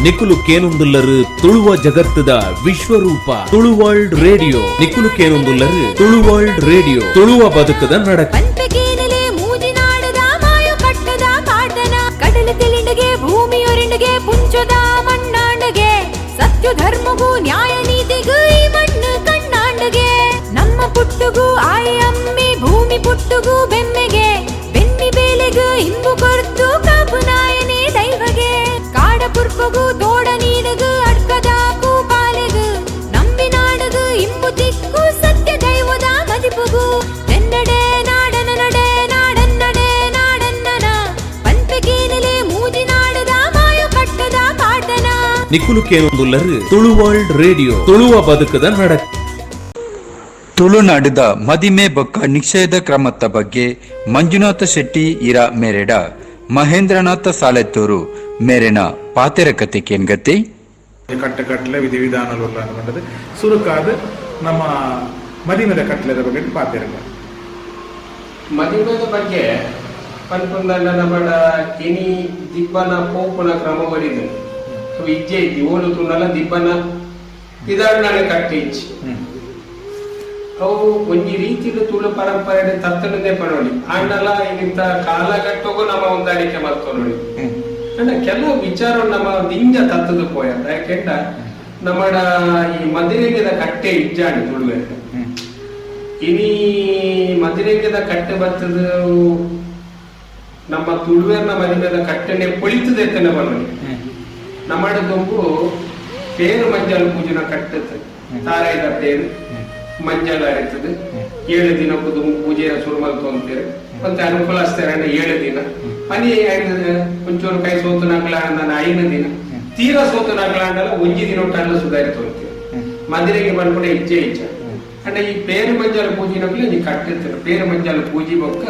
ನಿಕುಲು ಕೇನೊಂದುಲ್ಲರು ತುಳುವ ಜಗತ್ತದ ವಿಶ್ವರೂಪ ತುಳುವರ್ಲ್ಡ್ ರೇಡಿಯೋ. ನಿಕುಲು ಕೇನೊಂದುಲ್ಲರು ತುಳುವರ್ಲ್ಡ್ ರೇಡಿಯೋ, ತುಳುವ ಬದುಕದ ನಡಕ. ಭೂಮಿಯೊರೆಂಡಿಗೆ ಪುಂಚದ ಮಣ್ಣಾಂಡಗೆ ಸತ್ಯ ಧರ್ಮಗೂ ನ್ಯಾಯ ನೀತಿಗೂ ಈ ಮಣ್ಣು ಕಣ್ಣಾಂಡಗೆ. ನಮ್ಮ ಪುಟ್ಟುಗೂ ಆಯಿ ಅಮ್ಮಿ ಭೂಮಿ ಪುಟ್ಟುಗೂ ಬೆಮ್ಮೆಗೆ ಬೆನ್ನಿ ಬೇಲೆಗೂ ಇಂಬು ಕೊರ್ತು ಕಾಪು ನಾಯನೇ ದೈವಗೆ. ಕಾಡ ಪುರ್ಪಗೂ ತೋಡ ನೀಡಗು ಅಡ್ಕದಾಕು ಪಾಲೆಗು ನಂಬಿ ನಾಡಗು ಇಂಬು ತಿಕ್ಕು ಸತ್ಯ ದೈವದ ಮದಿಪುಗು. ಎನ್ನಡೆ ನಾಡನ ನಡೆ ನಾಡನ್ನಡೆ ನಾಡನ್ನನ ಪಂಪೆಗೇನಲೆ ಮೂಜಿ ನಾಡದ ಮಾಯು ಕಟ್ಟದ ಪಾಟನ. ನಿಕುಲು ಕೇನೊಂದುಲ್ಲರು ತುಳುವರ್ಲ್ಡ್ ರೇಡಿಯೋ, ತುಳುವ ಬದುಕದ ನಡಕ. ತುಳುನಾಡಿದ ಮದಿಮೆ ಬೊಕ್ಕ ನಿಷೇಧ ಕ್ರಮದ ಬಗ್ಗೆ ಮಂಜುನಾಥ ಶೆಟ್ಟಿ ಇರ ಮೇರೆಡ ಮಹೇಂದ್ರನಾಥ ಸಾಲೆತ್ತೂರು ಮೇರೆನ ಪಾತೆರ ಕತೆ ಕೇನ್ಗತಿ ಕಟ್ಟಲೆ ವಿಧಿವಿಧಾನಗಳು ಅನ್ನುವಂಥದ್ದು ಸುರುಕಾದ ನಮ್ಮ ಮದಿಮೆದ ಕಟ್ಲೆದ ಬಗ್ಗೆ ಪಾತೆರ. ಮದಿಮೆದ ಬಗ್ಗೆ ಪನ್ಪುಂದಲ್ಲ ನಮ್ಮಡ ಇನಿ ದಿಬ್ಬನ ಪೋಪುನ ಕ್ರಮ ಬರಿದು ಇಜ್ಜೆ ಇದ್ದಿ ಓಲು ತುಂಡಲ್ಲ ದಿಬ್ಬನ ಇದಾಡ್ನಾಳೆ ಕಟ್ಟಿ ಇಚ್ಚಿ ಅವು ಒಂಜಿ ರೀತಿಲು ತುಳು ಪರಂಪರೆ ತತ್ತನೇ ಪಡೋಳಿ ಆಂಡಲ ಇಂತ ಕಾಲಘಟ್ಟಗೂ ನಮ್ಮ ಹೊಂದಾಣಿಕೆ ಮಾಡ್ಕೊಂಡು ನೋಡಿ ಕೆಲವು ವಿಚಾರ ನಮ್ಮ ದಿಂಜ ತತ್ತದು ಪೋಯ ಯಾಕೆಂಡ ನಮ್ಮಡ ಈ ಮದಿರೆಗೆದ ಕಟ್ಟೆ ಇಜ್ಜಾಣಿ ತುಳುವೆ ಇನಿ ಮದಿರೆಗೆದ ಕಟ್ಟೆ ಬರ್ತದ ನಮ್ಮ ತುಳುವೆರ್ನ ಮದಿಮೆದ ಕಟ್ಟೆನೆ ಪೊಳಿತದೆತ್ತನೆ ಬರೋಳಿ ನಮ್ಮಡ ದೊಂಬು ಪೇರು ಮಂಜಲ್ ಪೂಜನ ಕಟ್ಟುತ್ತೆ ತಾರಾಯ್ದ ಪೇರು ಮಂಜಲ್ ಅರಿತದೆ 7 ದಿನ ಪೂಜೆ ಶುರು ಮಾಡ್ತು ಅಂತೀರಿ ಮತ್ತೆ ಅನುಕೂಲ ಅಷ್ಟೇ 7 ದಿನ ಮನಿ ಒಂಚೂರು ಕೈ ಸೋತು ನಾಗ್ಲ ನಾನು 5 ದಿನ ತೀರಾ ಸೋತು ನಾಗ್ಲ ಅಂಡಲ್ಲ ಒಂಜಿ ದಿನ ಒಟ್ಟಲ್ಲ ಸುಧಾರಿತು ಅಂತೀರಿ ಮದಿರೆಗೆ ಬಂದ್ಬಿಟ್ಟೆ ಇಚ್ಛೆ ಅಂದ್ರೆ ಈ ಪೇರು ಮಂಜಾಲ ಪೂಜಿನಗ್ಲಿ ನೀ ಕಟ್ಟಿರ್ತೀರ ಪೇರು ಮಂಜಾಲ ಪೂಜಿ ಬೊಕ್ಕ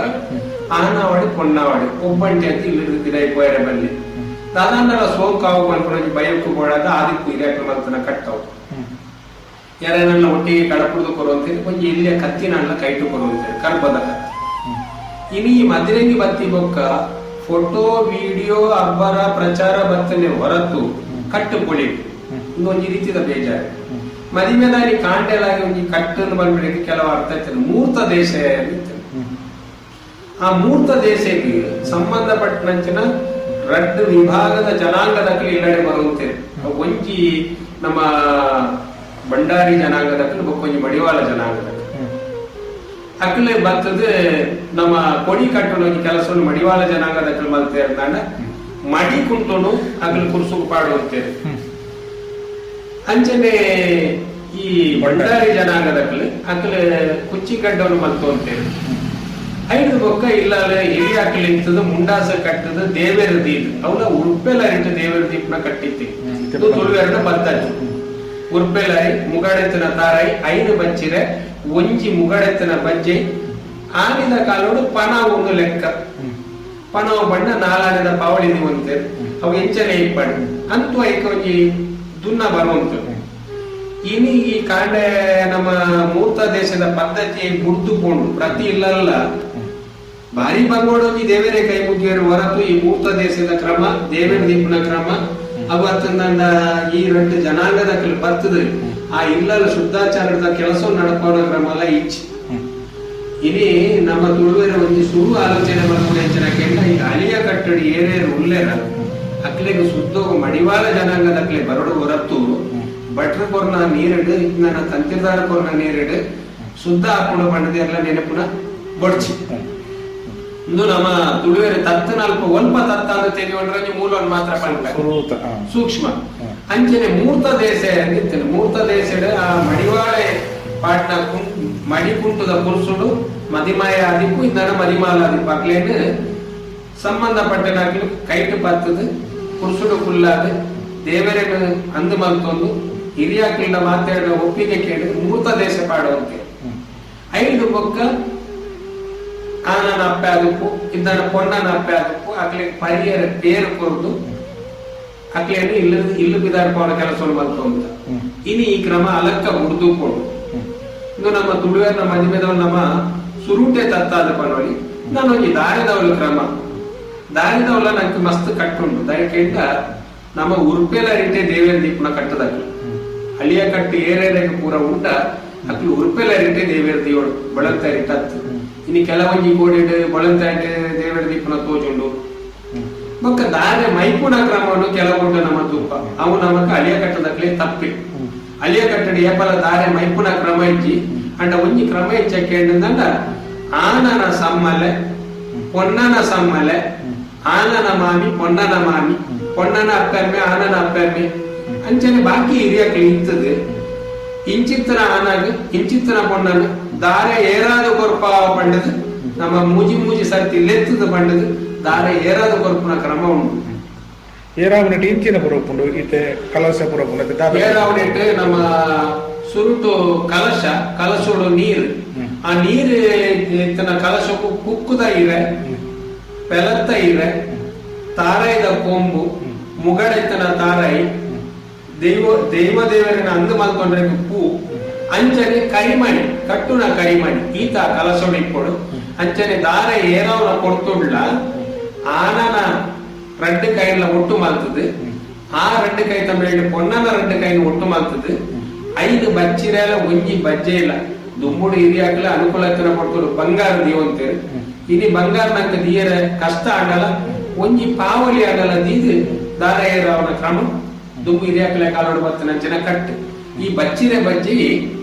ಆನಾವಾಡಿ ಪೊನ್ನಾವಾಡಿ ಒಬ್ಬಂಟಿ ಅಂತ ಇಲ್ಲಿ ದಿನ ಪೋಯರೆ ಬಲ್ಲಿ ದಾದಾಂಡಲ ಸೋಕಾವು ಬಂದ್ಕೊಂಡು ಭಯಕ್ಕೂ ಬೋಡಾದ ಆದಿಕ್ಕೂ ಹಿರಿಯಾಕ ಮಂತನ ಕಟ್ಟವು ಯಾರೇನಲ್ಲ ಒಟ್ಟಿಗೆ ಕಡಪುಡ್ದು ಕೊರುವಂತೇಳಿ ಕೊಂಚ ಇಲ್ಲಿಯ ಕತ್ತಿನಲ್ಲ ಕೈಟು ಕೊರುವಂತೇಳಿ ಕರ್ಬದ ಕತ್ತಿ. ಇನ್ನು ಈ ಮದಿರೆಂಗಿ ಬತ್ತಿ ಬೊಕ್ಕ ಫೋಟೋ ವಿಡಿಯೋ ಅಬ್ಬರ ಪ್ರಚಾರ ಬತ್ತನೆ ಹೊರತು ಕಟ್ಟು ಪೊಳಿ ಇನ್ನೊಂದು ರೀತಿಯ ಬೇಜಾರು ಮದಿಮೆದಾರಿ ಕಾಂಟೆಲಾಗಿ ಒಂದು ಕಟ್ಟನ್ನು ಬಂದ್ಬಿಡಕ್ಕೆ ಕೆಲವು ಅರ್ಥ ಇರ್ತದೆ. ಮೂರ್ತ ದೇಶ ಆ ಮೂರ್ತ ದೇಶಕ್ಕೆ ಸಂಬಂಧಪಟ್ಟಂಚಿನ ರಡ್ ವಿಭಾಗದ ಜನಾಂಗದಲ್ಲಿ ಇಲ್ಲಡೆ ಬರುವಂತೇಳಿ ಒಂಜಿ ನಮ್ಮ ಬಂಡಾರಿ ಜನಾಂಗದಲ್ಲಿ ಬೊಕ್ಕೊಂಜಿ ಮಡಿವಾಳ ಜನಾಂಗದಲ್ಲಿ ಅಕ್ಲೆ ಬರ್ತದೆ ನಮ್ಮ ಕೊಡಿ ಕಟ್ಟುನ ಕೆಲಸವನ್ನು ಮಡಿವಾಳ ಜನಾಂಗದಲ್ಲಿ ಮಲ್ತೇ ಇರ್ತಾಂಡ ಮಡಿ ಕುಂಟುನು ಅಗ್ಲು ಕುರ್ಸುಕು ಪಾಡುವಂತೇಳಿ ಅಂಚನೆ ಈ ಬಂಡಾರಿ ಜನಾಂಗದಲ್ಲಿ ಅಕ್ಲೆ ಕುಚ್ಚಿಗಡ್ಡವನ್ನು ಮಲ್ತು ಅಂತೇಳಿ 5 ಬೊಕ್ಕ ಇಲ್ಲೇ ಎಲಿ ಹಾಕಲಿ ಇಂತದ ಮುಂಡಾಸ ಕಟ್ಟದ ದೇವೇರ ದೀಪ್ ಅವನ ಉರ್ಪೆಲಾರಿಟ್ಟು ದೇವೇರ ದೀಪ್ನ ಕಟ್ಟಿತ್ತಿ ತುಳುವೆರನ ಬತ್ತಜ್ಜಿ ಉರ್ಪೆಲಾರಿ ಮುಗಡೆತ್ತಿನ ತಾರಾಯಿ 5 ಬಚ್ಚಿರೆ ಒಂಜಿ ಮುಗಡೆತ್ತಿನ ಬಜ್ಜೆ ಆನಿದ ಕಾಲೋಡು ಪನ ಒಂದು ಲೆಕ್ಕ ಪನವ ಬಣ್ಣ 4 ಪಾವಳಿದಿ ಅಂತೇಳಿ ಅವು ಎಂಚನೆ ಇಪ್ಪಡು ಅಂತೂ ಐಕ ಒಂಜಿ ದುನ್ನ ಬರುವಂತ ಇನಿ ಈ ಕಾಂಡೆ ನಮ್ಮ ಮೂರ್ತ ದೇಶದ ಪದ್ಧತಿ ಗುರ್ದುಕೊಂಡು ಪ್ರತಿ ಇಲ್ಲಲ್ಲ ಭಾರಿ ಬಂಗೋಡೋಗಿ ದೇವರೇ ಕೈ ಮುಗಿಯರು ಹೊರತು ಈ ಮೂರ್ತ ದೇಶದ ಕ್ರಮ ದೇವರ ದೀಪನ ಕ್ರಮ ಅವತ್ತಿನ ಈ 2 ಜನಾಂಗದ ಬರ್ತದೆ ಆ ಇಲ್ಲಲ್ಲ ಶುದ್ಧಾಚಾರದ ಕೆಲಸ ನಡ್ಕೊಳ್ಳೋ ಕ್ರಮ ಎಲ್ಲ ಇಚ್ಚಿ ಇನಿ ನಮ್ಮ ತುಳುವೆರ ಒಂದು ಸುಳ್ಳು ಆಲೋಚನೆ ಮಾಡ್ಕೊಂಡು ಕೆಂಡ ಈ ಅಳಿಯ ಕಟ್ಟಡಿ ಏನೇನು ಉಲ್ಲೇರ ಅಕ್ಲೆಗೆ ಸುದ್ದ ಮಡಿವಾಳ ಜನಾಂಗದ ಅಕ್ಲೆ ಬರಡು ಹೊರತು ಭಟ್ರ ಕೊರ್ನ ನೀರಿಡು ನನ್ನ ತಂತಿರ್ದಾರ ಕೊರ್ನ ನೀರಿಡು ಶುದ್ಧ ಹಾಕೊಂಡು ಬಂಡದೆ ಎಲ್ಲ ನೆನಪುನ ಬಡ್ಚಿ ಇಂದು ನಮ್ಮ ತುಳುವೆರೆ ತತ್ತ ನಾಲ್ಕು ಒಲ್ಪ ತತ್ತ ಅಂತ ತೆಗೆಕೊಂಡ್ರೆ ಮೂಲವನ್ನು ಮಾತ್ರ ಪಂಡ ಸೂಕ್ಷ್ಮ ಅಂಚನೆ ಮೂರ್ತ ದೇಶ ಅಂದಿರ್ತೇನೆ ಮೂರ್ತ ದೇಶದ ಆ ಮಡಿವಾಳೆ ಪಾಟ್ನ ಮಡಿ ಕುಂಟದ ಪುರುಷುಡು ಮದಿಮಾಯ ಆದಿಪ್ಪು ಇಂದನ ಮದಿಮಾಲ ಆದಿಪ್ಪು ಅಕ್ಲೇನು ಸಂಬಂಧಪಟ್ಟನಾಗ್ಲು ಕೈಟು ಬರ್ತದೆ ಪುರುಷುಡು ಕುಲ್ಲಾದ ದೇವರೇನು ಅಂದು ಮಲ್ತೊಂದು ಹಿರಿಯಾಕಿಂದ ಮಾತಾಡಿದ ಒಪ್ಪಿಗೆ ಕೇಳಿ ಮೂರ್ತ ದೇಶ ಪಾಡುವಂತೆ 5 ಬೊಕ್ಕ ಆನನ ಅಪ್ಪೆ ಆದಪ್ಪು ಇಂದನ ಪೊಣ್ಣನ ಅಪ್ಪೆ ಆದಪ್ಪು ಅಕ್ಲೆ ಪರಿಯರ ಪೇರು ಕೊರ್ದು ಅಕ್ಲೇನು ಇಲ್ಲು ಬಿದಾಡ್ಕೊಳ್ಳೋ ಕೆಲಸವನ್ನು ಮಲ್ತೊಂದ ಇನಿ ಈ ಕ್ರಮ ಅಲಕ್ಕ ಹುಡ್ದುಕೊಂಡು ಇನ್ನು ನಮ್ಮ ತುಳುವೆರ್ನ ಮದಿಮೆದವ್ ನಮ್ಮ ಸುರುಟೆ ತತ್ತಾದ ಪನೋಳಿ ನಾನು ಈ ದಾರಿದವಳ ಕ್ರಮ ದಾರಿದವಳ ನಂಗೆ ಮಸ್ತ್ ಕಟ್ಟುಂಟು ದಯಕೆಂಡ ನಮ್ಮ ಉರ್ಪೆಲ ರೀತಿ ದೇವೇರ ದೀಪನ ಕಟ್ಟದಾಗ್ಲಿ ಅಳಿಯ ಕಟ್ಟು ಏರೇರಿಗೆ ಪೂರ ಉಂಟ ಅಕ್ಲು ಉರ್ಪೆಲ ರೀತಿ ದೇವೇರ ದೀವಳು ಬಳಂತ ಇಟ್ಟತ್ತು ಇನ್ನು ಕೆಲವೊಂಜಿ ಕೋಡಿಡ್ ಬಳಂತ ದೇವೇರ ದೀಪನ ತೋಜುಂಡು ಮಕ್ಕ ದಾರೆ ಮೈಪುನ ಕ್ರಮವನ್ನು ಕೆಲವೊಂದು ನಮ್ಮ ತೂಪ ಅವು ನಮಕ್ ಅಳಿಯ ಕಟ್ಟದಾಗ್ಲಿ ತಪ್ಪಿ ಅಳಿಯ ಕಟ್ಟಡ ಏಪಲ ದಾರೆ ಮೈಪುನ ಕ್ರಮ ಇಜ್ಜಿ ಅಂಡ ಒಂಜಿ ಕ್ರಮ ಇಚ್ಚಕ್ಕೆ ಆನನ ಸಮ್ಮಲೆ ಪೊನ್ನನ ಸಮ್ಮಲೆ ಆನನ ಮಾಮಿ ಪೊನ್ನನ ಮಾಮಿ ಪೊನ್ನನ ಅಪ್ಪೆಮ್ಮೆ ಆನನ ಅಪ್ಪೆಮ್ಮೆ ಅಂಚನೆ ಬಾಕಿ ಹಿರಿಯಕ್ಕೆ ಇರ್ತದೆ ಇಂಚಿತ್ತನ ಆನಾಗ ಇಂಚಿತ್ತನ ಪೊನ್ನನ ದಾರೆ ಏರಾದ ಕೊರ್ಪ ಪಂಡದು ನಮ್ಮ ಮೂಜಿ ಮೂಜಿ ಸರ್ತಿ ಲೆತ್ತದ ಪಂಡದು ದಾರೆ ಏರಾದ ಕೊರ್ಪನ ಕ್ರಮ ಉಂಟು ಏರಾವನಟಿ ಇಂಚಿನ ಪುರಪುಂಡು ಇತ್ತೆ ಕಲಶ ಪುರಪುಂಡು ಏರಾವನೆಟ್ಟು ನಮ್ಮ ಸುರುಟು ಕಲಶೋಡು ನೀರು ಆ ನೀರು ಇತ್ತನ ಕಲಶಕ್ಕೂ ಕುಕ್ಕುದ ಇರೆ ಪೆಲತ್ತ ಇರೆ ತಾರಾಯ್ದ ಕೊಂಬು ಮುಗಡೆತ್ತನ ತಾರಾಯಿ ದೇವರಿನ ಅಂದು ಮಲ್ಕೊಂಡ್ರೆ ಪೂ ಅಂಚನೆ ಕರಿಮಣಿ ಕಟ್ಟುನ ಕರಿಮಣಿ ಈತ ಕಲಶೋಡು ಇಕ್ಕೊಡು ಅಂಚನೆ ದಾರ ಏರಾವನ ಕೊಡ್ತುಡ್ಲ ಆನನ ரெண்டு கையில ஒட்டு மாத்துது ஆ ரெண்டு கை தமிழ் பொன்னன ரெண்டு கையில ஒட்டு மாத்துது 5 ಬಚ್ಚಿರೆಲ ಒಂಜಿ ಬಜ್ಜೆ ಇಲ್ಲ ದುಮ್ಮುಡು ಹಿರಿಯಾಕಲ ಅನುಕೂಲತನ ಪಡ್ತರು ಬಂಗಾರ ದೀವಂತೇರು ಇನಿ ಬಂಗಾರ ನಂಗೆ ದಿಯರ ಕಷ್ಟ ಆಗಲ್ಲ ಒಂಜಿ ಪಾವಲಿ ಆಗಲ್ಲ ದೀದು ದಾರ ಏರಾವನ ಕ್ರಮ ದುಮ್ಮು ಹಿರಿಯಾಕಲ ಕಾಲೋಡು ಬರ್ತನ ಜನ ಕಟ್ಟು ಈ ಬಚ್ಚಿರೆ ಬಜ್ಜಿ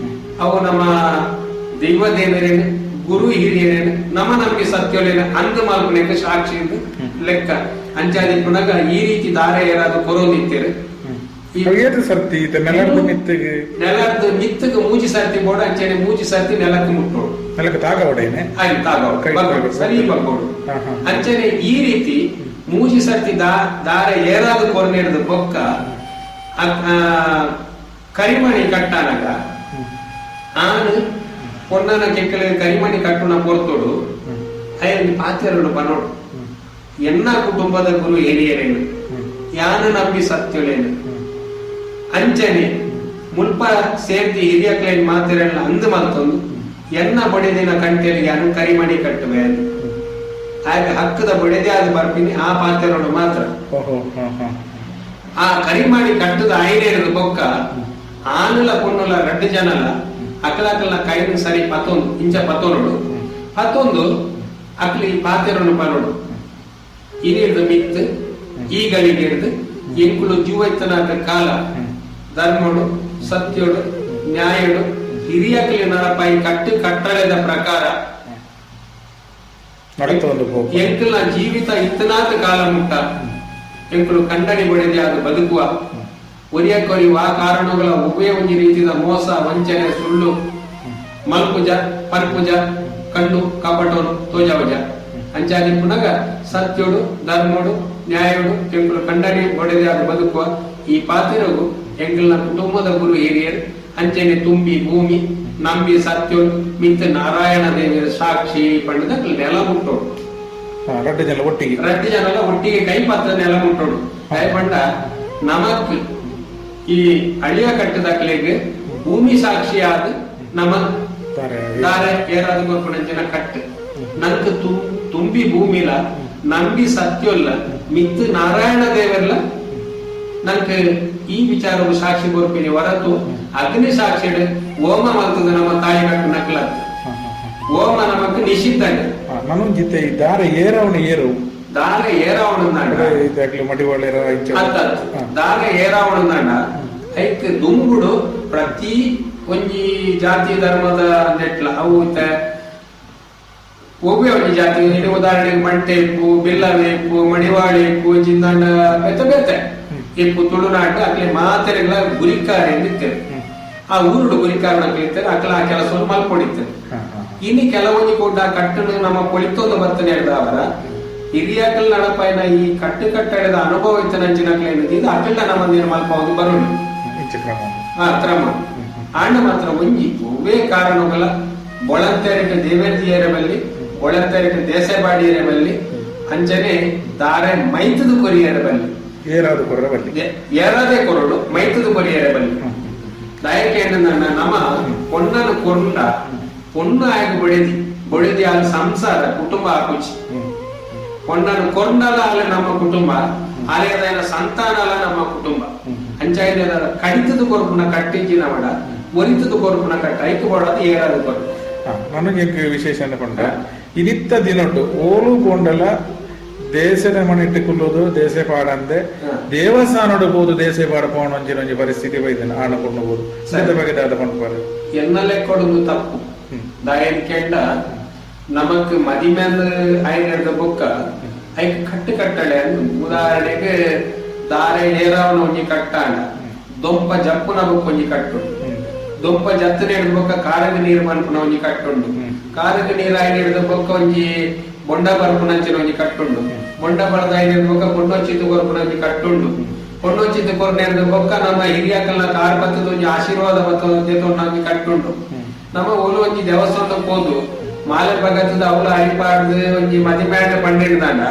ಅವು ನಮ್ಮ ದೈವ ದೇವರೇನು ಗುರು ಹಿರಿಯರೇನು ನಮ್ಮ ನಮಗೆ ಸತ್ಯೋಲೇನ ಅಂದು ಮಾಲ್ಪನೆಗೆ ಸಾಕ್ಷಿ ಲೆಕ್ಕ ಅಂಚಾದಿ ಪುನಗ ಈ ರೀತಿ ದಾರ ಏರಾದು ಕೊರೋದಿತ್ತೇರು ಸರ್ತಿ ನೆಲದ ಮಿತ್ತಗ ಮೂಜಿ ಸರ್ತಿ ಬೋಡ ಅಂಚನೆ ಮೂಜಿ ಸರ್ತಿ ನೆಲಕ್ಕೆ ಮುಟ್ಟೋಡು ನೆಲಕ್ಕೆ ತಾಗವಡೇನೆ ಸರಿ ಬಗ್ಗೋಡು ಅಂಚನೆ ಈ ರೀತಿ ಮೂಜಿ ಸರ್ತಿ ದಾರ ಏರಾದು ಕೊರನೇರದ ಬೊಕ್ಕ ಕರಿಮಣಿ ಕಟ್ಟಾನಗ ಆನು ಪೊನ್ನನ ಕೆಕ್ಕಲೆ ಕರಿಮಣಿ ಕಟ್ಟುನ ಪೊರ್ತೋಡು ಅಯ್ಯ ಪಾತ್ರೆಗಳು ಬನ್ನೋಡು ಎನ್ನ ಕುಟುಂಬದ ಗುರು ಹಿರಿಯರೇನು ಯಾನ ನಂಬಿ ಸತ್ಯಲೇನು ಅಂಚನೆ ಮುಲ್ಪ ಸೇರ್ತಿ ಹಿರಿಯ ಕ್ಲೈನ್ ಮಾತಿರಲ್ಲ ಅಂದು ಮತ್ತೊಂದು ಎನ್ನ ಬಡಿದಿನ ಕಂಟೆಲಿಗೆ ಅನು ಕರಿಮಣಿ ಕಟ್ಟುವೆ ಅದು ಹಾಗೆ ಹಕ್ಕದ ಬಡಿದೆ ಅದು ಬರ್ತೀನಿ ಆ ಪಾತ್ರೆಗಳು ಮಾತ್ರ ಆ ಕರಿಮಣಿ ಕಟ್ಟದ ಐನೇರದ ಬೊಕ್ಕ ಆನುಲ ಪುಣ್ಣುಲ 2 ಜನಲ ಅಕಲಕಲ್ನ ಕೈನ ಸರಿ ಪತ್ತೊಂದು ಇಂಚ ಪತ್ತೊಂದು ಅಕ್ಲಿ ಪಾತ್ರೆಗಳನ್ನು ಬರೋಡು ಇನಿರ್ದು ಮಿತ್ತು ಈಗಳಿಗೆ ಹಿಡಿದು ಎಂಕುಲು ಜೀವೈತನಾದ ಕಾಲ ಧರ್ಮಡು ಸತ್ಯೋಡು ನ್ಯಾಯಡು ಹಿರಿಯಕಲಿ ನರಪಾಯಿ ಕಟ್ಟು ಕಟ್ಟಳೆದ ಪ್ರಕಾರ ಎಂಕಲ್ನ ಜೀವಿತ ಇತ್ತನಾದ ಕಾಲ ಮುಟ್ಟ ಎಂಕುಲು ಕಂಡಣಿ ಬಡಿದೆ ಅದು ಬದುಕುವ ಒರಿಯಕೊರಿವ ಕಾರಣಗಳ ಉಭಯ ಒಂಜಿ ರೀತಿಯ ಮೋಸ ವಂಚನೆ ಸುಳ್ಳು ಮಲ್ಪುಜ ಪರ್ಪುಜ ಕಣ್ಣು ಕಪಟೋನು ತೋಜವಜ ಅಂಚಾದಿ ಪುನಗ ಸತ್ಯೋಡು ಧರ್ಮೋಡು ನ್ಯಾಯೋಡು ಎಂಕುಲು ಕಂಡಣಿ ಬಡಿದೆ ಅದು ಬದುಕುವ ಈ ಪಾತಿರಗು ಎಂಕಲ್ನ ಕುಟುಂಬದ ಗುರು ಹಿರಿಯರು ಅಂಚನೆ ತುಂಬಿ ಭೂಮಿ ನಂಬಿ ಸತ್ಯೋಡು ಮಿತ್ತ ನಾರಾಯಣ ದೇವಿಯ ಸಾಕ್ಷಿ ಪಂಡದ ನೆಲ ಮುಟ್ಟೋಡು 2 ಜನ ಒಟ್ಟಿಗೆ ಕೈ ಪತ್ರ ನೆಲ ಮುಟ್ಟೋಡು ಕೈ ಪಂಡ ನಮಕ್ ಈ ಅಳಿಯ ಕಟ್ಟದಾಗಲಿಗೆ ಭೂಮಿ ಸಾಕ್ಷಿಯಾದ ನಮ್ಮ ದಾರ ಏರಾದ ಕೊರ್ಪಣಂಚಿನ ಕಟ್ಟು ನಂಕ ತುಂಬಿ ಭೂಮಿಲ ನಂಬಿ ಸತ್ಯೋಲ್ಲ ಮಿತ್ತು ನಾರಾಯಣ ದೇವರ್ಲ ನಂಕ ಈ ವಿಚಾರವು ಸಾಕ್ಷಿ ಕೊರ್ಪಿನಿ ಹೊರತು ಅಗ್ನಿ ಸಾಕ್ಷಿ ಓಮ ಮಲ್ತದ ನಮ್ಮ ತಾಯಿ ಕಟ್ಟು ನಕ್ಲ ಓಮ ನಮಕ್ ನಿಷಿದ್ಧ ದಾರ ಏರಾವಣ ಏರು ದಾರ ಏರಾವಣ ದಾರ ಏರಾವಣ ಐಕ್ ದುಂಬುಡು ಪ್ರತಿ ಒಂಜಿ ಜಾತಿ ಧರ್ಮದ ನೆಟ್ಲ ಅವು ಒಬ್ಬೆ ಒಂಜಿ ಜಾತಿ ಉದಾಹರಣೆಗೆ ಮಂಟೆ ಇಪ್ಪು ಬಿಲ್ಲವೆ ಇಪ್ಪು ಮಡಿವಾಳಿ ಇಪ್ಪು ಜಿಂದಾಂಡ ಬೆತ್ತ ಬೆತ್ತ ಇಪ್ಪು ತುಳುನಾಡು ಅಕ್ಲೆ ಮಾತೆರೆಗಳ ಗುರಿಕಾರೆ ನಿಂತೇವೆ ಆ ಊರುಡು ಗುರಿಕಾರನ ಕಲಿತಾರೆ ಅಕ್ಲ ಆ ಕೆಲಸವನ್ನು ಮಲ್ಕೊಂಡಿರ್ತೇವೆ ಇನ್ನು ಕೆಲವೊಂದು ಕೂಡ ಕಟ್ಟಲು ನಮ್ಮ ಕೊಳಿತೊಂದು ಬರ್ತನೆ ಹೇಳಿದವರ ಹಿರಿಯಕಲ್ ನಡಪಾಯಿನ ಈ ಕಟ್ಟು ಕಟ್ಟಡದ ಅನುಭವ ಇತ್ತು ನಂಚಿನಕ್ಲೇನಿದೆ ಇದು ಅಕಲ್ನ ನಮ್ಮ ನೀರು ಮಲ್ಪವುದು ಬರೋಣ ಕ್ರಮ ಆಂಡ ಮಾತ್ರ ಒಂಜಿ ಒವ್ವೇ ಕಾರಣಗಳ ಬೊಳಂತೇರಿಕ ದೇವೇರ್ದಿಯರ ಬಲ್ಲಿ ಬೊಳಂತೇರಿಕ ದೇಸೆಬಾಡಿಯರ ಬಲ್ಲಿ ಅಂಚನೆ ದಾರೆ ಮೈತದ ಕೊರಿಯರ ಬಲ್ಲಿ ಏರಾದೆ ಕೊರಡು ಮೈತದ ಕೊರಿಯರ ಬಲ್ಲಿ ದಯಕೆ ನಮ್ಮ ಪೊನ್ನನ ಕೊಂಡ ಪೊಣ್ಣ ಆಗಿ ಬೊಡೆದಿ ಆ ಸಂಸಾರ ಕುಟುಂಬ ಹಾಕುಚಿ ಪೊಣ್ಣನು ಕೊಂಡಲ ಅಲ್ಲ ನಮ್ಮ ಕುಟುಂಬ ಆಲಯದ ಸಂತಾನಲ ನಮ್ಮ ಕುಟುಂಬ ಅಂಚಾಯ್ದ ಕಡಿತದ ಕೊರಪುನ ಕಟ್ಟಿಂಚಿನ ಮಡ ಒರಿತದ ಕೊರಪುನ ಕಟ್ಟ ಐಕು ಮಾಡೋದು ಏರಾದ ಕೊರಪು ನನಗೆ ವಿಶೇಷ ಅನ್ಕೊಂಡ ಇನಿತ್ತ ದಿನೊಟ್ಟು ಓಲು ಕೊಂಡಲ ದೇಶದ ಮನೆಟ್ಟು ಕುಲ್ಲುದು ದೇಶ ಪಾಡಂದೆ ದೇವಸ್ಥಾನಡು ಬೋದು ದೇಶ ಪಾಡ ಪೋಣ ಒಂಜಿ ಪರಿಸ್ಥಿತಿ ಬೈದನ ಆಣ ಕೊಂಡಬಹುದು ಸದ ಬಗ್ಗೆ ದಾದ ಪಂಪಾರು ಎನ್ನಲೆ ಕೊಡುದು ತಪ್ಪು ದಾಯನ್ ಕೆಂಡ ನಮಕ್ ಮದಿಮೆಂದು ಐನದ ಬೊಕ್ಕ ಐಕ್ ಕಟ್ಟು ಕಟ್ಟಳೆ ಉದಾಹರಣೆಗೆ ದಾರೆ ಏರಾವನ ಒಂಜಿ ಕಟ್ಟಾಂಡ ದೊಂಪ ಜಪ್ಪುನ ಬೊಕ್ಕ ಒಂಜಿ ಕಟ್ಟು ದೊಂಪ ಜತ್ತನೆ ಹಿಡಿದ ಬೊಕ್ಕ ಕಾರಗ ನೀರು ಮನ್ಪುನ ಒಂಜಿ ಕಟ್ಟುಂಡು ಕಾರಗ ನೀರು ಐನ ಹಿಡಿದ ಬೊಕ್ಕ ಒಂಜಿ ಬೊಂಡ ಬರ್ಪುನಂಚಿನ ಒಂಜಿ ಕಟ್ಟುಂಡು ಬೊಂಡ ಬಡದ ಐನ ಹಿಡಿದ ಬೊಕ್ಕ ಕೊಂಡೊಚ್ಚಿತ್ತು ಕೊರ್ಪುನ ಒಂಜಿ ಕಟ್ಟುಂಡು ಕೊಂಡೊಚ್ಚಿತ್ತು ಕೊರ್ನ ಹಿಡಿದ ಬೊಕ್ಕ ನಮ್ಮ ಹಿರಿಯಕಲ್ನ ಕಾರ್ ಬತ್ತದ ಒಂಜಿ ಆಶೀರ್ವಾದ ಬತ್ತದ ಒಂಜಿ ಕಟ್ಟುಂಡು ನಮ್ಮ ಓಲು ಒಂಜಿ ದೇವಸ್ಥಾನದ ಹೋದು ಮಾಲೆ ಭಗತದ ಅವಳ ಹರಿಪಾಡ್ದು ಒಂಜಿ ಮದಿಮೇಡ ಪಂಡಿಡ್ದಾಂಡ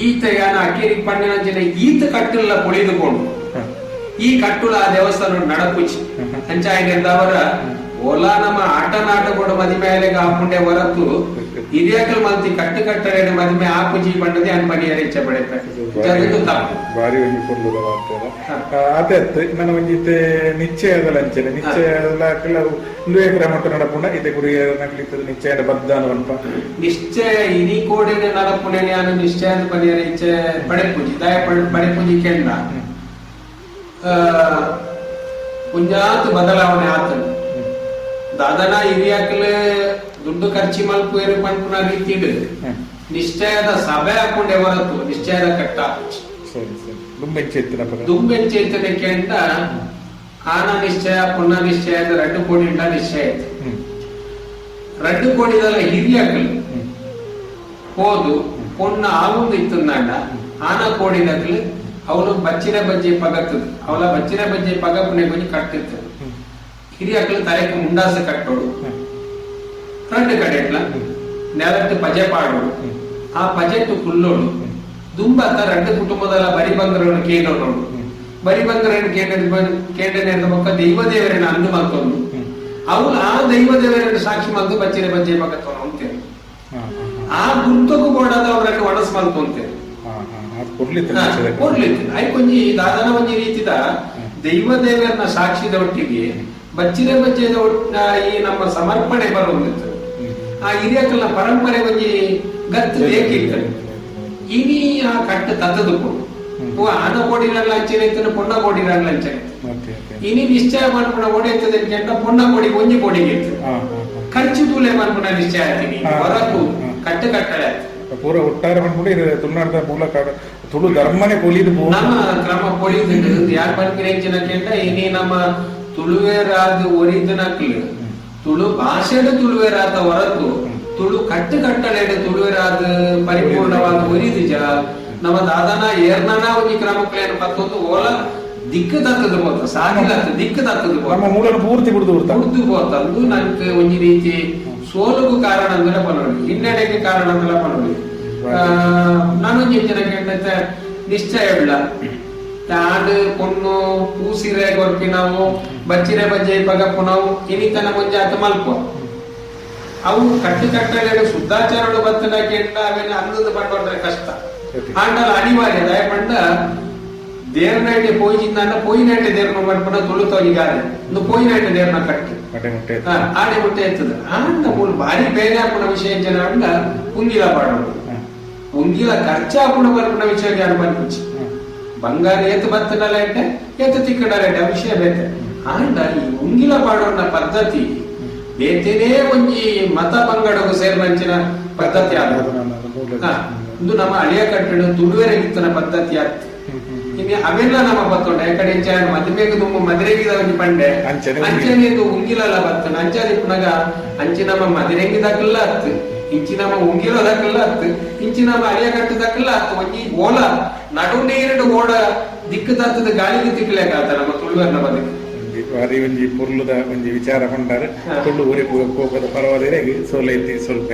ಈತ ಯಾನ ಅಕ್ಕೇರಿ ಪಂಡಿನ ಈತ ಕಟ್ಟುಲ್ಲ ಪುಳಿದುಕೊಂಡು ಈ ಕಟ್ಟುಲ ಆ ದೇವಸ್ಥಾನ ನಡಪುಚಿ ಅಂಚಾಯ್ದವರ ಓಲಾ ನಮ್ಮ ಆಟ ಕೂಡ ಮದಿಮೇಲೆಗೆ ಹಾಕೊಂಡೆ ಹೊರತು ಹಿರಿಯಕಲ್ ಮಂತಿ ಕಟ್ಟು ಕಟ್ಟಡೆ ಮದಿಮೆ ಆಪುಜಿ ಪಂಡದೆ ಅನ್ಪನಿಯರ ಇಚ್ಛೆ ಪಡೆಯುತ್ತೆ ತಪ್ಪು ಬಾರಿ ಒಂಜಿ ಕೊಲ್ಲುದ ಮಾಡ್ತಾರೆ ಅದೇ ನನ್ನ ಒಂಜಿತ್ತೆ ನಿಶ್ಚಯದ ಲಂಚನೆ ನಿಶ್ಚಯದ ಒಂದು ಎಕರೆ ಮಟ್ಟ ನಡಪುಂಡ ಇದೆ ಗುರಿ ನಗ್ಲಿತ್ತದ ನಿಶ್ಚಯದ ಬದ್ದಾನ ಅನ್ಪ ನಿಶ್ಚಯ ಇನಿ ಕೋಡಿನ ನಡಪುಣೆ ನಾನು ನಿಶ್ಚಯದ ಪನಿಯರ ಇಚ್ಛೆ ಪಡೆಪುಜಿ ದಯ ಪಡೆಪುಜಿ ಕೆಂಡ ಪುಂಜಾತ್ ಬದಲಾವಣೆ ಆತನು ದಾದನ ಹಿರಿಯಕಲ್ ದುಡ್ಡು ಖರ್ಚಿ ಮಲ್ಪೇರು ಪಂಪುನ ರೀತಿ ನಿಶ್ಚಯದ ಸಭೆ ಹಾಕೊಂಡೆ ಹೊರತು ನಿಶ್ಚಯದ ಕಟ್ಟ ದುಂಬೆಂಚೆತ್ತನೆ ಕೆಂಡ ಆನ ನಿಶ್ಚಯ ಪುನಃ ನಿಶ್ಚಯದ 2 ಕೋಟಿ ನಿಶ್ಚಯ 2 ಕೋಟಿದಲ್ಲ ಹಿರಿಯಕಲ್ ಹೋದು ಪೊನ್ನ ಆಗುಂದು ಇತ್ತಂದಾಂಡ ಆನ ಕೋಡಿನಕಲ್ ಅವಳು ಬಚ್ಚಿನ ಬಜ್ಜಿ ಪಗತ್ತದು ಅವಳ ಬಚ್ಚಿನ ಬಜ್ಜಿ ಪಗಪ್ಪನೆ ಕೊಂಚ ಕಟ್ಟಿತ್ತು ಹಿರಿಯಕಲ್ ತಲೆಗೆ ಮುಂಡಾಸ ಕಟ್ಟೋಡು 2 ಕಡೆ ನೆಲಟ್ಟು ಪಜೆ ಪಾಡೋಡು ಆ ಪಜೆಟ್ಟು ಕುಲ್ಲೋಡು ದುಂಬತ್ತ 2 ಕುಟುಂಬದಲ್ಲ ಬರಿ ಬಂಗರನ್ನು ಕೇಳೋಡು ಬರಿ ಬಂಗರನ್ನು ಕೇಂದ್ರ ಬೊಕ್ಕ ದೈವ ದೇವರನ್ನ ಅಂದು ಮಲ್ತೊಂದು ಅವಳು ಆ ದೈವ ದೇವರನ್ನು ಸಾಕ್ಷಿ ಮಲ್ತು ಬಚ್ಚಿನ ಬಜ್ಜಿ ಪಗತ್ತವನು ಅಂತೇಳಿ ಆ ಗುರ್ತಕ್ಕೂ ಕೊಡದ ಅವರನ್ನು ಒಣಸ್ ಮಲ್ತೊಂತೇಳಿ ಕೊಂಜಿ ದಾದನ ಒಂಜಿ ರೀತಿದ ದೈವ ದೇವರನ್ನ ಸಾಕ್ಷಿದ ಒಟ್ಟಿಗೆ ಬಚ್ಚಿನ ಬಜ್ಜೆದ ಈ ನಮ್ಮ ಸಮರ್ಪಣೆ ಬರುವಂತ ಆ ಹಿರಿಯಕಲ್ನ ಪರಂಪರೆ ಒಂಜಿ ಗತ್ತು ಬೇಕಿತ್ತು ಇನಿ ಆ ಕಟ್ಟು ತತ್ತದು ಕೊಡು ಆನ ಕೋಡಿರಲ್ಲ ಅಂಚನೆ ಇತ್ತು ಪೊಣ್ಣ ಕೋಡಿರಲ್ಲ ಅಂಚನೆ ಇನಿ ನಿಶ್ಚಯ ಮಾಡ್ಕೊಂಡ ಓಡಿ ಇರ್ತದೆ ಕೆಂಡ ಪೊಣ್ಣ ಕೋಡಿ ಒಂಜಿ ಕೋಡಿಗೆ ಇತ್ತು ಖರ್ಚು ತೂಲೆ ಮಾಡ್ಕೊಂಡ ನಿಶ್ಚಯ ಆಗ್ತೀನಿ ಹೊರತು ಕಟ್ಟು ಕಟ್ಟಳೆ ಪೂರ ಒಟ್ಟಾರೆ ಮಾಡ್ಕೊಂಡು ತುಳುನಾಡದ ಮೂಲಕ ತುಳು ಧರ್ಮನೆ ಪೊಲಿದು ನಮ್ಮ ಕ್ರಮ ಪೊಲಿದು ಯಾರು ಪಂಪಿನ ಕೆಂಡ ಇನಿ ನಮ್ಮ ತುಳುವೇರಾದ ಒರಿದನಕ್ಲು ತುಳು ಭಾಷೆಡು ತುಳುವೇರಾದ ಹೊರತು ತುಳು ಕಟ್ಟು ಕಟ್ಟಳೆ ತುಳುವೇರಾದ ಪರಿಪೂರ್ಣವಾದ ಒರಿದು ಜಲ ನಮ್ಮ ದಾದನ ಏರ್ನನ ಒಂಜಿ ಕ್ರಮಕ್ಲೇನು ಪತ್ತೊಂದು ಓಲ ದಿಕ್ಕು ತತ್ತದು ಬೋತ ಸಾಗಿಲ ದಿಕ್ಕು ತತ್ತದು ನಮ್ಮ ಮೂಲನ ಪೂರ್ತಿ ಬಿಡುದು ಬೋತಂದು ನನ್ಗೆ ಒಂಜಿ ರೀತಿ ಸೋಲುಗು ಕಾರಣ ಅಂದ್ರೆ ಪನೋಡಿ ಹಿನ್ನಡೆಗೆ ಕಾರಣ ಅಂದ್ರೆ ಪನೋಡಿ ನಾನೊಂಜಿ ಜನ ಕೇಳ್ತ ನಿಶ್ಚಯ ಇಲ್ಲ ತಾಡು ಪೊಣ್ಣು ಪೂಸಿರೆ ಗೊರ್ಪಿ ನಾವು ಬಚ್ಚಿರೆ ಬಜ್ಜೆ ಪಗಪ್ಪು ನಾವು ಇನಿತನ ಮುಂಜೆ ಆತ ಮಲ್ಪ ಅವು ಕಟ್ಟು ಕಟ್ಟಲೆ ಶುದ್ಧಾಚಾರಗಳು ಬತ್ತನ ಕೇಂದ್ರ ಅವೇನು ಅಂದದ ಪಡ್ಬಾರ್ದ್ರೆ ಕಷ್ಟ ಆಂಡಲ ಅನಿವಾರ್ಯ ದಯ ಪಂಡ ದೇರ್ನಾಯ್ಟೆ ಪೋಯಿಜಿಂದ ಪೋಯಿನಾಯ್ಟೆ ದೇರ್ನ ಮಾಡ್ಕೊಂಡ ತುಳುತ್ತವನಿಗಾರೆ ಒಂದು ಪೋಯಿನಾಯ್ಟೆ ದೇರ್ನ ಕಟ್ಟಿ ಆಡೆ ಮುಟ್ಟೆ ಎತ್ತದ ಆಂಡ ಮೂಲ ಬಾರಿ ಬೇರೆ ಹಾಕೋಣ ವಿಷಯ ಜನ ಅಂಡ ಪುಂಗಿಲ ಪಾಡೋದು ಪುಂಗಿಲ ಖರ್ಚಾಪುಣ ಬರ್ಕೊಂಡ ವಿಷಯ ಯಾರು ಬರ್ಪಿಚ್ಚಿ ಬಂಗಾರ ಏತು ಬತ್ತನಲ್ಲ ಇಟ್ಟೆ ಏತು ತಿಕ್ಕಡಲ್ಲ ಇಟ್ಟೆ ವಿಷಯ ಬೇತೆ ಆಂಡ ಈ ಉಂಗಿಲ ಪಾಡೋಣ ಪದ್ಧತಿ ಬೇತೇನೇ ಒಂಜಿ ಮತ ಪಂಗಡಗೂ ಸೇರ್ಮಂಚಿನ ಪದ್ಧತಿ ಆದ ಇದು ನಮ್ಮ ಹಳೆಯ ಕಟ್ಟಡ ತುಳುವೆರೆಗಿತ್ತನ ಪದ್ಧತಿ ಆಗ್ತದೆ ಇನ್ನು ಅವೆಲ್ಲ ನಮ್ಮ ಬತ್ತೊಂಡ ಯಾಕಡೆ ಮದುವೆಗೆ ತುಂಬ ಮದುರೆಗಿದ ಒಂಜಿ ಪಂಡೆ ಅಂಚನೆದು ಉಂಗಿಲಲ್ಲ ಬತ್ತನ ಅಂಚಾದಿ ಪುನಗ ಅಂಚಿ ನಮ್ಮ ಮದುರೆಗಿದಕ್ಕಲ್ಲ ಹತ್ತು ಇಂಚಿ ನಮ್ಮ ಉಂಗಿಲದಕ್ಕಲ್ಲ ಹತ್ತು ಇಂಚಿ ನಮ್ಮ ಹಳೆಯ ಕಟ್ಟದಕ್ಕಲ್ಲ ಹತ್ತು ಒಂಜಿ ಓಲ ನಡುವೆ 2 ಓಡ ದಿಕ್ಕು ತತ್ತದ ಗಾಳಿಗೆ ತಿಕ್ಕಲೇಕಾತ ನಮ್ಮ ತುಳುವರ್ನ ಬದುಕು ಬಾರಿ ಒಂಜಿ ಪುರ್ಲುದ ಒಂಜಿ ವಿಚಾರ ಕೊಂಡಾರೆ ತುಳು ಊರಿಗೆ ಹೋಗದ ಪರವಾದರೆ ಸೋಲೈತಿ ಸ್ವಲ್ಪ